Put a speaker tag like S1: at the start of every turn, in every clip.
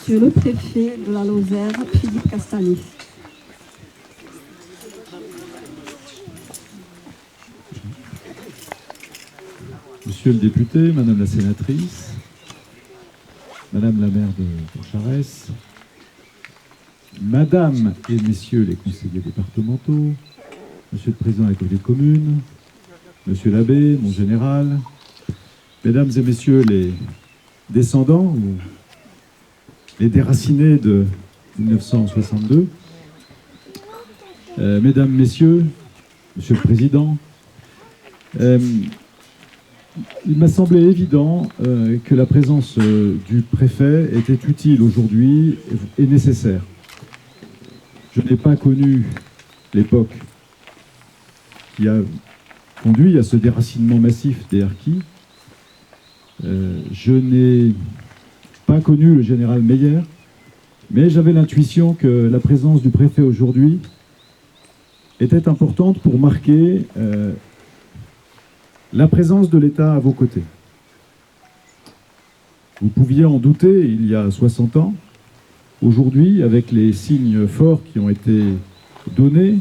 S1: Monsieur le préfet de la Lozère, Philippe Castanis.
S2: Monsieur le député, Madame la sénatrice, Madame la maire de Charesse, Madame et Messieurs les conseillers départementaux, Monsieur le président de la communauté de communes, Monsieur l'abbé, mon général, Mesdames et Messieurs les descendants ou les déracinés de 1962, Mesdames, Messieurs, Monsieur le président, il m'a semblé évident que la présence du préfet était utile aujourd'hui et nécessaire. Je n'ai pas connu l'époque qui a conduit à ce déracinement massif des harkis. Je n'ai pas connu le général Meyer, mais j'avais l'intuition que la présence du préfet aujourd'hui était importante pour marquer la présence de l'État à vos côtés. Vous pouviez en douter il y a 60 ans. Aujourd'hui, avec les signes forts qui ont été donnés,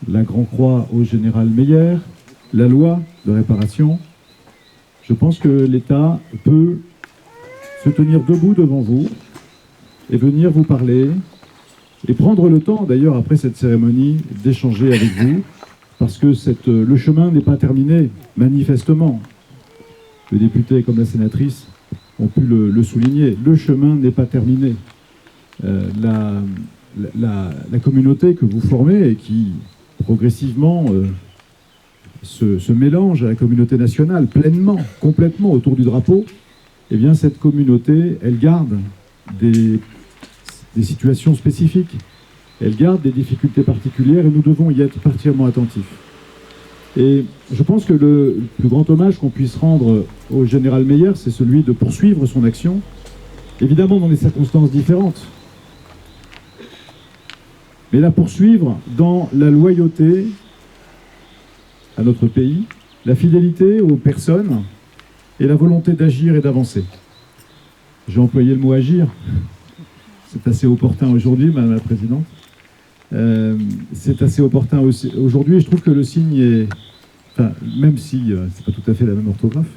S2: la Grand Croix au général Meyer, la loi de réparation, je pense que l'État peut se tenir debout devant vous et venir vous parler et prendre le temps, d'ailleurs, après cette cérémonie, d'échanger avec vous, parce que le chemin n'est pas terminé, manifestement. Le député comme la sénatrice ont pu le souligner. Le chemin n'est pas terminé. La communauté que vous formez et qui, progressivement, se mélange à la communauté nationale, pleinement, complètement autour du drapeau, eh bien, cette communauté, elle garde des situations spécifiques. Elle garde des difficultés particulières et nous devons y être particulièrement attentifs. Et je pense que le plus grand hommage qu'on puisse rendre au général Meyer, c'est celui de poursuivre son action, évidemment dans des circonstances différentes, mais la poursuivre dans la loyauté à notre pays, la fidélité aux personnes et la volonté d'agir et d'avancer. J'ai employé le mot « agir », c'est assez opportun aujourd'hui, Madame la Présidente. C'est assez opportun aussi aujourd'hui, et je trouve que le signe est... Enfin, même si c'est pas tout à fait la même orthographe,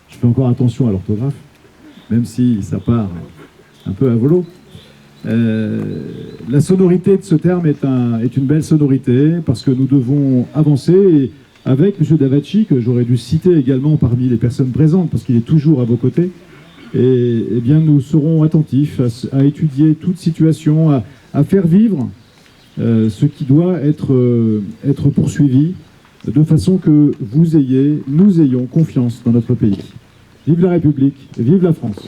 S2: je fais encore attention à l'orthographe, même si ça part un peu à volo. La sonorité de ce terme est une belle sonorité, parce que nous devons avancer, et avec M. Davacci, que j'aurais dû citer également parmi les personnes présentes, parce qu'il est toujours à vos côtés, et eh bien, nous serons attentifs à étudier toute situation, à faire vivre ce qui doit être poursuivi, de façon que nous ayons confiance dans notre pays. Vive la République, vive la France.